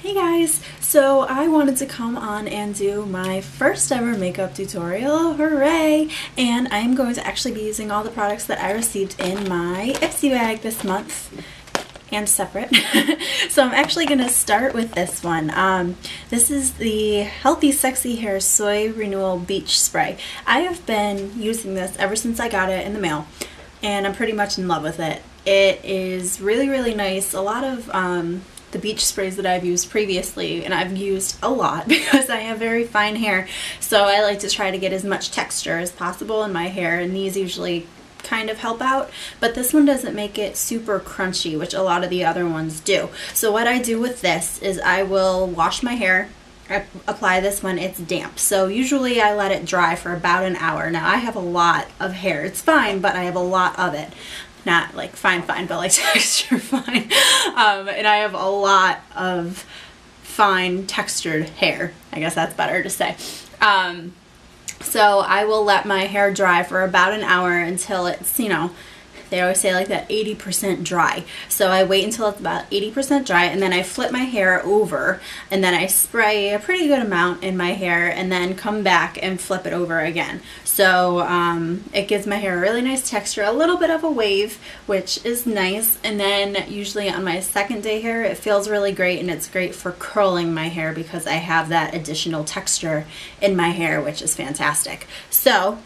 Hey guys! So I wanted to come on and do my first ever makeup tutorial, hooray! And I am going to actually be using all the products that I received in my ipsy bag this month and separate. So I'm actually going to start with this one. This is the Healthy Sexy Hair Soy Renewal Beach Spray. I have been using this ever since I got it in the mail and I'm pretty much in love with it. It is really nice. A lot of the beach sprays that I've used previously, and I've used a lot because I have very fine hair, so I like to try to get as much texture as possible in my hair, and these usually kind of help out, but this one doesn't make it super crunchy, which a lot of the other ones do. So what I do with this is I will wash my hair. I apply this when it's damp. So usually I let it dry for about an hour. Now I have a lot of hair. It's fine, but I have a lot of it. Not like fine, but like texture fine. And I have a lot of fine textured hair. I guess that's better to say. So I will let my hair dry for about an hour until it's, you know, they always say like that 80% dry. So I wait until it's about 80% dry, and then I flip my hair over, and then I spray a pretty good amount in my hair, and then come back and flip it over again. So it gives my hair a really nice texture, a little bit of a wave, which is nice. And then usually on my second day hair, it feels really great, and it's great for curling my hair because I have that additional texture in my hair, which is fantastic. So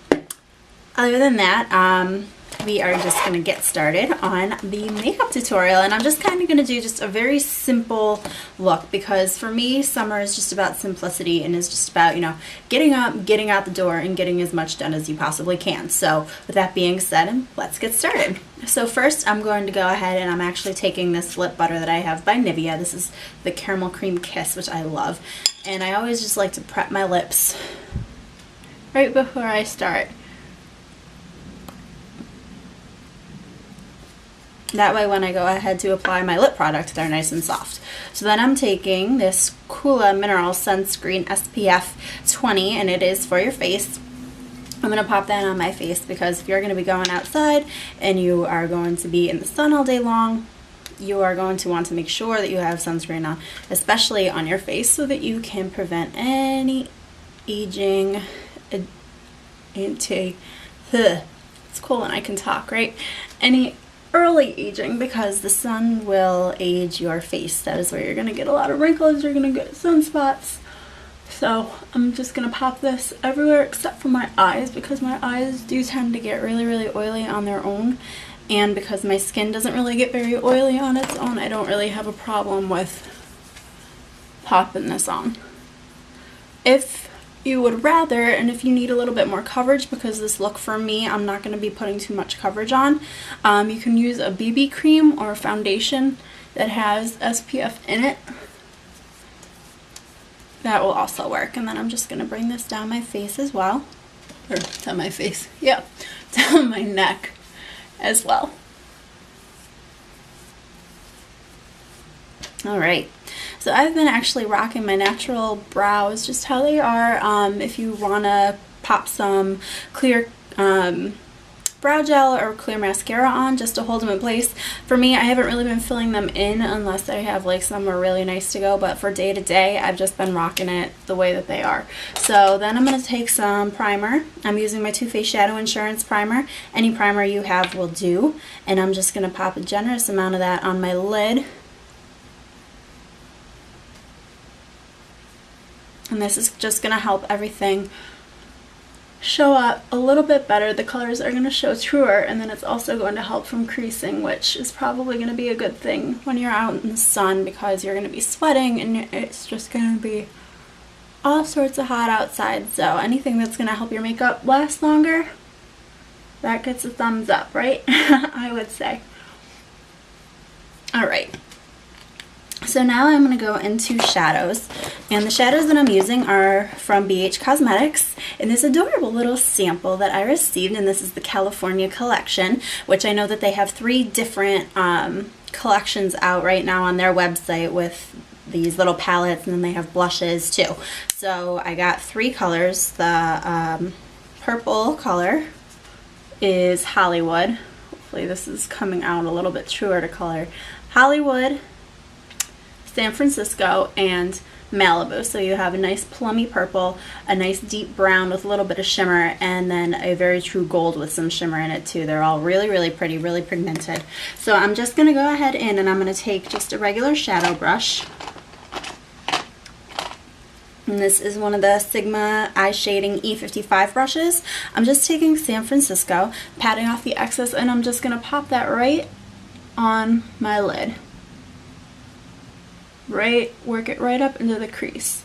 other than that, we are just going to get started on the makeup tutorial, and I'm just kind of going to do just a very simple look because for me summer is just about simplicity and is just about, you know, getting up, getting out the door, and getting as much done as you possibly can. So with that being said, let's get started. So first I'm going to go ahead and I'm actually taking this lip butter that I have by Nivea. This is the Caramel Cream Kiss, which I love, and I always just like to prep my lips right before I start. That way when I go ahead to apply my lip product, they're nice and soft. So then I'm taking this Coola Mineral Sunscreen SPF 20, and it is for your face. I'm going to pop that on my face because if you're going to be going outside and you are going to be in the sun all day long, you are going to want to make sure that you have sunscreen on, especially on your face, so that you can prevent any aging. It's cool when I can talk, right? Any early aging, because the sun will age your face. That is where you're going to get a lot of wrinkles, you're going to get sunspots. So I'm just going to pop this everywhere except for my eyes, because my eyes do tend to get really oily on their own, and because my skin doesn't really get very oily on its own, I don't really have a problem with popping this on. If you would rather, and if you need a little bit more coverage, because this look for me, I'm not going to be putting too much coverage on, you can use a BB cream or a foundation that has SPF in it. That will also work. And then I'm just going to bring this down my face as well, or down my face, yeah, down my neck as well. Alright, so I've been actually rocking my natural brows just how they are. If you want to pop some clear brow gel or clear mascara on just to hold them in place. For me, I haven't really been filling them in unless I have like somewhere really nice to go, but for day to day, I've just been rocking it the way that they are. So then I'm going to take some primer. I'm using my Too Faced Shadow Insurance Primer. Any primer you have will do, and I'm just going to pop a generous amount of that on my lid. And this is just going to help everything show up a little bit better. The colors are going to show truer, and then it's also going to help from creasing, which is probably going to be a good thing when you're out in the sun, because you're going to be sweating and it's just going to be all sorts of hot outside. So anything that's going to help your makeup last longer, that gets a thumbs up, right? I would say. Alright. So now I'm going to go into shadows, and the shadows that I'm using are from BH Cosmetics in this adorable little sample that I received, and this is the California collection, which I know that they have 3 different collections out right now on their website with these little palettes, and then they have blushes too. So I got 3 colors. The purple color is Hollywood. Hopefully this is coming out a little bit truer to color. Hollywood, San Francisco, and Malibu. So you have a nice plummy purple, a nice deep brown with a little bit of shimmer, and then a very true gold with some shimmer in it too. They're all really, really pretty, really pigmented. So I'm just going to go ahead and I'm going to take just a regular shadow brush. And this is one of the Sigma Eye Shading E55 brushes. I'm just taking San Francisco, patting off the excess, and I'm just going to pop that right on my lid. Work it right up into the crease.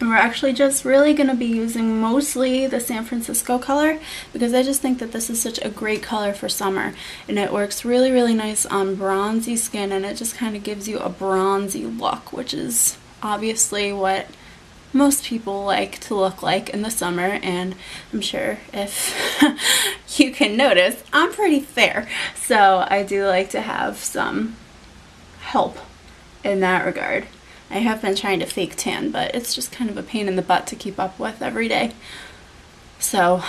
And we're actually just really going to be using mostly the San Francisco color because I just think that this is such a great color for summer, and it works really, really nice on bronzy skin, and it just kind of gives you a bronzy look, which is obviously what most people like to look like in the summer. And I'm sure if you can notice, I'm pretty fair, so I do like to have some help in that regard. I have been trying to fake tan, but it's just kind of a pain in the butt to keep up with every day, so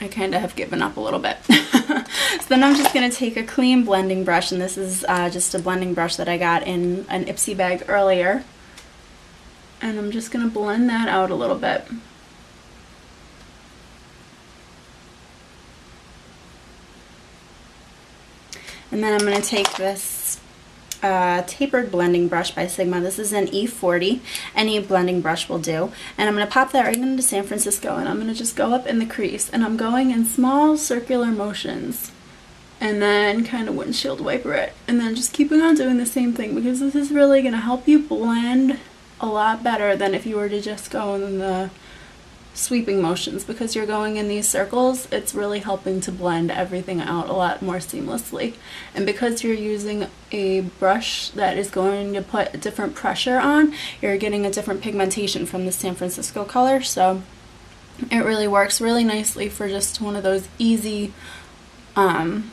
I kind of have given up a little bit. So then I'm just going to take a clean blending brush, and this is just a blending brush that I got in an Ipsy bag earlier, and I'm just going to blend that out a little bit. And then I'm going to take this tapered blending brush by Sigma. This is an E40. Any blending brush will do. And I'm going to pop that right into San Francisco, and I'm going to just go up in the crease, and I'm going in small circular motions, and then kind of windshield wiper it, and then just keeping on doing the same thing, because this is really going to help you blend a lot better than if you were to just go in the sweeping motions. Because you're going in these circles, it's really helping to blend everything out a lot more seamlessly. And because you're using a brush that is going to put a different pressure on, you're getting a different pigmentation from the San Francisco color, so it really works really nicely for just one of those easy one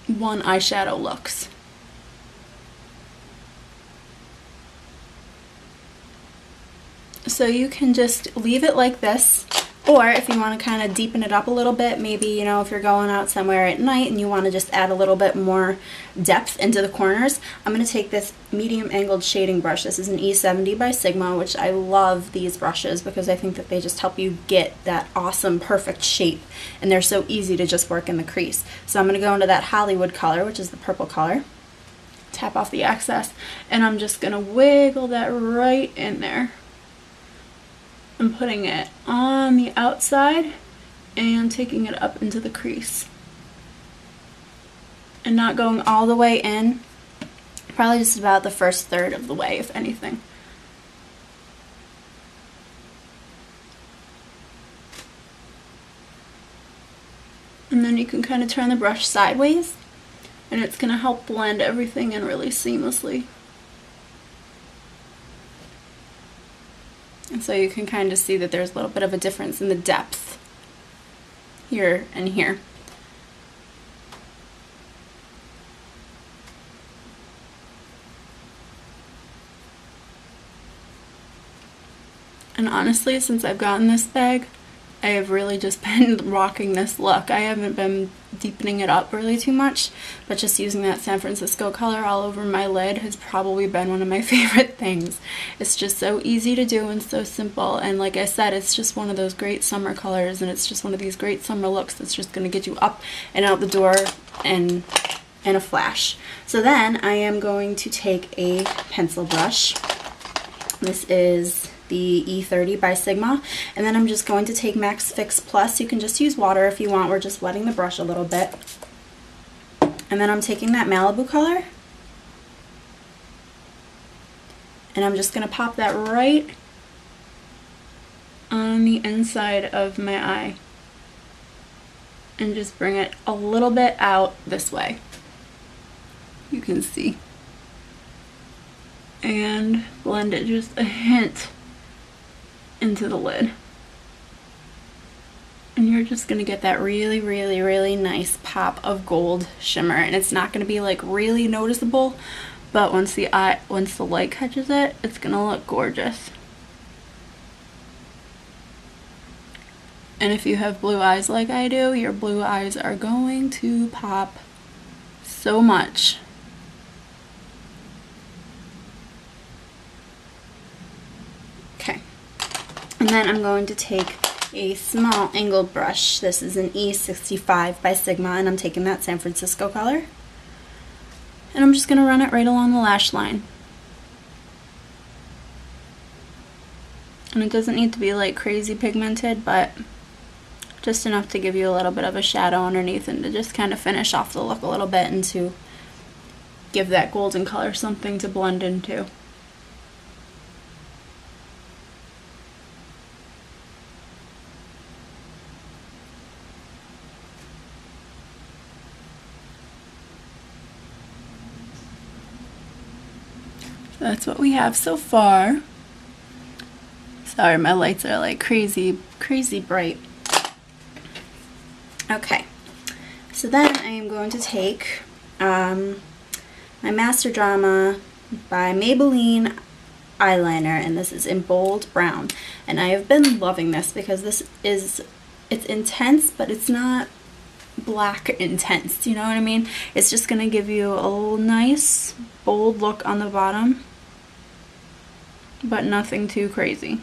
eyeshadow looks. So you can just leave it like this, or if you want to kind of deepen it up a little bit, maybe, you know, if you're going out somewhere at night and you want to just add a little bit more depth into the corners, I'm going to take this medium angled shading brush. This is an E70 by Sigma, which I love these brushes because I think that they just help you get that awesome perfect shape, and they're so easy to just work in the crease. So I'm going to go into that Hollywood color, which is the purple color, tap off the excess, and I'm just going to wiggle that right in there. I'm putting it on the outside and taking it up into the crease, and not going all the way in, probably just about the first third of the way, if anything. And then you can kind of turn the brush sideways, and it's going to help blend everything in really seamlessly. And so you can kind of see that there's a little bit of a difference in the depth here and here. And honestly, since I've gotten this bag, I have really just been rocking this look. I haven't been deepening it up really too much, but just using that San Francisco color all over my lid has probably been one of my favorite things. It's just so easy to do and so simple, and like I said, it's just one of those great summer colors, and it's just one of these great summer looks that's just going to get you up and out the door in a flash. So then I am going to take a pencil brush. This is the E30 by Sigma, and then I'm just going to take Max Fix Plus. You can just use water if you want. We're just wetting the brush a little bit. And then I'm taking that Malibu color, and I'm just going to pop that right on the inside of my eye and just bring it a little bit out this way. You can see. And blend it just a hint into the lid, and you're just going to get that really, really, really nice pop of gold shimmer. And it's not going to be like really noticeable, but once the light catches it, it's going to look gorgeous. And if you have blue eyes like I do, your blue eyes are going to pop so much. And then I'm going to take a small angled brush. This is an E65 by Sigma, and I'm taking that San Francisco color. And I'm just going to run it right along the lash line. And it doesn't need to be like crazy pigmented, but just enough to give you a little bit of a shadow underneath and to just kind of finish off the look a little bit and to give that golden color something to blend into. So that's what we have so far. Sorry, my lights are like crazy bright. Okay, so then I am going to take my Master Drama by Maybelline eyeliner, and this is in bold brown. And I have been loving this because it's intense, but it's not black intense, you know what I mean? It's just gonna give you a little nice bold look on the bottom, but nothing too crazy.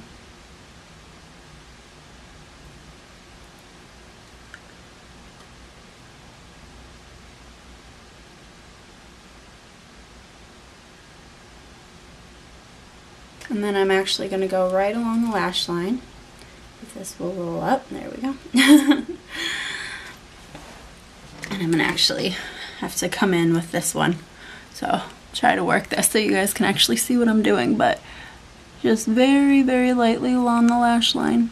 And then I'm actually going to go right along the lash line. This will roll up. There we go. And I'm going to actually have to come in with this one. So try to work this so you guys can actually see what I'm doing, but just very, very lightly along the lash line.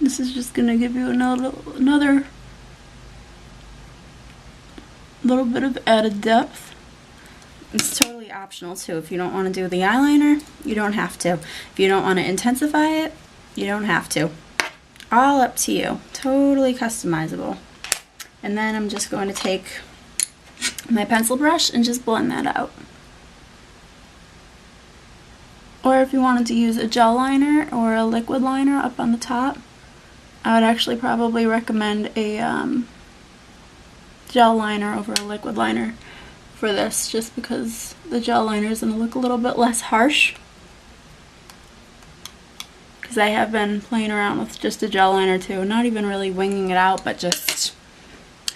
This is just going to give you another little bit of added depth. It's totally optional too. If you don't want to do the eyeliner, you don't have to. If you don't want to intensify it, you don't have to. All up to you. Totally customizable. And then I'm just going to take my pencil brush and just blend that out. Or if you wanted to use a gel liner or a liquid liner up on the top, I would actually probably recommend a gel liner over a liquid liner for this, just because the gel liner is going to look a little bit less harsh. Because I have been playing around with just a gel liner too, not even really winging it out, but just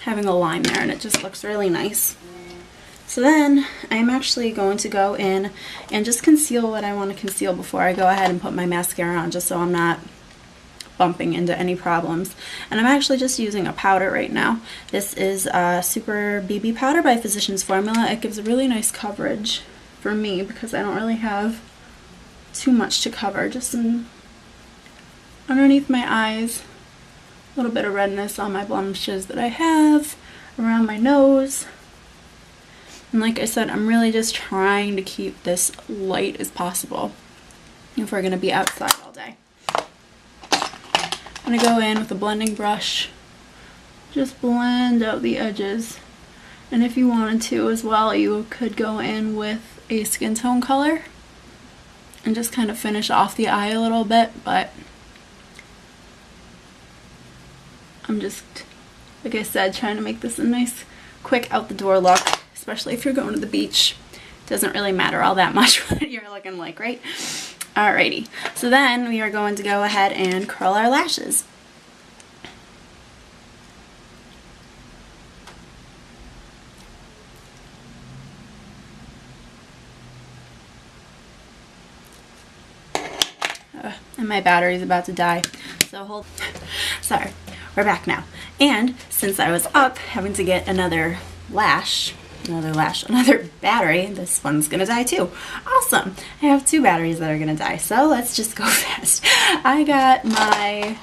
having a line there, and it just looks really nice. So then I'm actually going to go in and just conceal what I want to conceal before I go ahead and put my mascara on, just so I'm not bumping into any problems. And I'm actually just using a powder right now. This is a Super BB powder by Physicians Formula. It gives a really nice coverage for me because I don't really have too much to cover. Just underneath my eyes, a little bit of redness on my blemishes that I have, around my nose. And like I said, I'm really just trying to keep this light as possible if we're going to be outside all day. I'm going to go in with a blending brush, just blend out the edges. And if you wanted to as well, you could go in with a skin tone color and just kind of finish off the eye a little bit, but I'm just, like I said, trying to make this a nice, quick out the door look, especially if you're going to the beach. It doesn't really matter all that much what you're looking like, right? Alrighty, so then we are going to go ahead and curl our lashes. And my battery's about to die, so sorry, we're back now. And since I was up having to get another battery, this one's gonna die too. Awesome! I have 2 batteries that are gonna die, so let's just go fast. I got my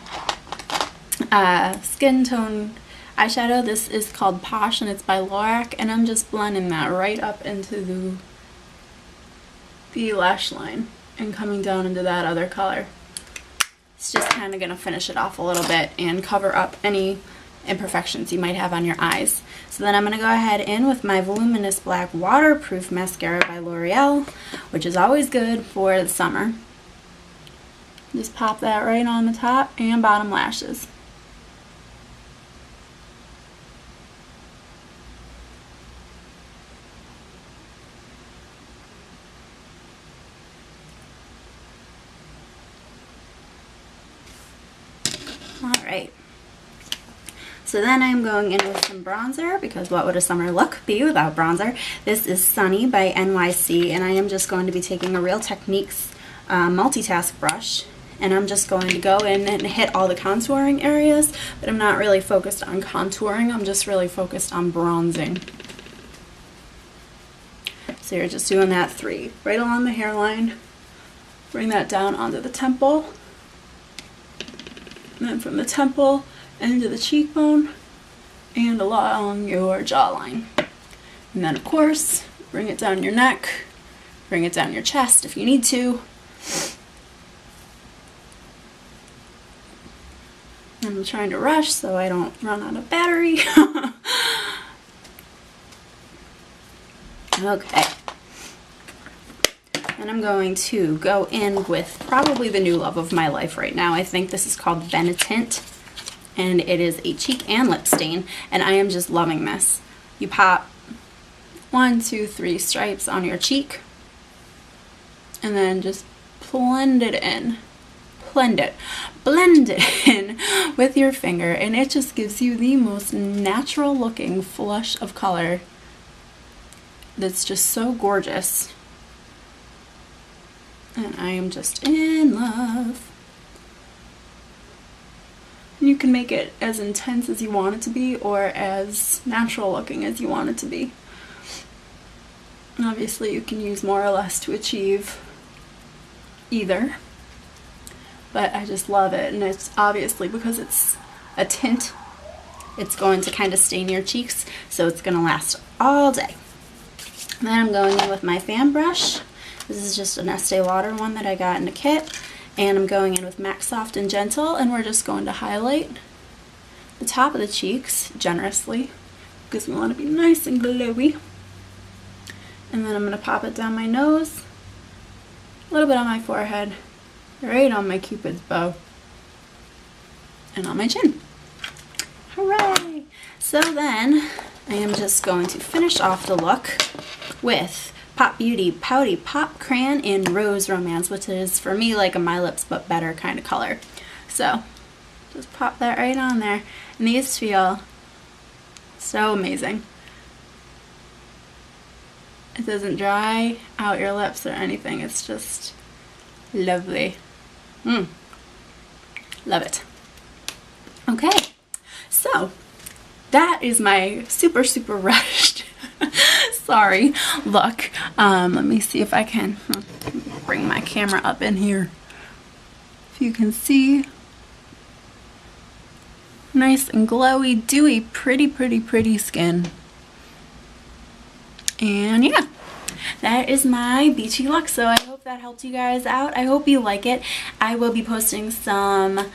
skin tone eyeshadow. This is called Posh and it's by Lorac, and I'm just blending that right up into the lash line and coming down into that other color. It's just kind of gonna finish it off a little bit and cover up any imperfections you might have on your eyes. So then I'm going to go ahead in with my Voluminous Black Waterproof Mascara by L'Oreal, which is always good for the summer. Just pop that right on the top and bottom lashes. Alright. So then I'm going in with some bronzer, because what would a summer look be without bronzer? This is Sunny by NYC, and I am just going to be taking a Real Techniques multitask brush, and I'm just going to go in and hit all the contouring areas, but I'm not really focused on contouring, I'm just really focused on bronzing. So you're just doing that 3, right along the hairline, bring that down onto the temple, and then from the temple into the cheekbone and along your jawline. And then of course, bring it down your neck, bring it down your chest if you need to. I'm trying to rush so I don't run out of battery. Okay. And I'm going to go in with probably the new love of my life right now. I think this is called Benetint, and it is a cheek and lip stain, and I am just loving this. You pop 1, 2, 3 stripes on your cheek, and then just blend it in. Blend it in with your finger, and it just gives you the most natural looking flush of color that's just so gorgeous. And I am just in love. You can make it as intense as you want it to be, or as natural looking as you want it to be. Obviously you can use more or less to achieve either, but I just love it, and it's obviously, because it's a tint, it's going to kind of stain your cheeks, so it's going to last all day. And then I'm going in with my fan brush. This is just an Estee Lauder one that I got in a kit. And I'm going in with MAC Soft and Gentle, and we're just going to highlight the top of the cheeks generously, because we want to be nice and glowy. And then I'm going to pop it down my nose, a little bit on my forehead, right on my Cupid's bow, and on my chin. Hooray! So then I am just going to finish off the look with Pop Beauty Pouty Pop Crayon in Rose Romance, which is, for me, like a My Lips But Better kind of color. So just pop that right on there, and these feel so amazing. It doesn't dry out your lips or anything. It's just lovely. Love it. Okay, so that is my super rushed sorry look. Let me see if I can bring my camera up in here. If you can see, nice and glowy, dewy, pretty skin. And yeah, that is my beachy look. So I hope that helped you guys out. I hope you like it. I will be posting some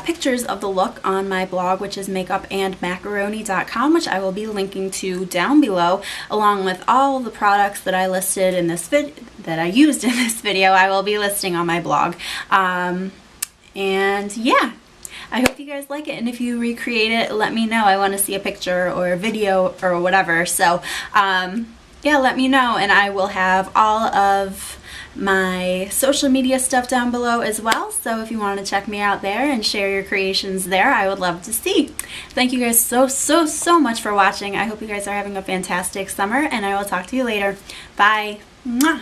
pictures of the look on my blog, which is makeupandmacaroni.com, which I will be linking to down below, along with all the products that I listed in this that I used in this video. I will be listing on my blog. And yeah, I hope you guys like it, and if you recreate it, let me know. I want to see a picture or a video or whatever. So yeah, let me know, and I will have all of my social media stuff down below as well. So if you want to check me out there and share your creations there, I would love to see. Thank you guys so much for watching. I hope you guys are having a fantastic summer, and I will talk to you later. Bye. Mwah.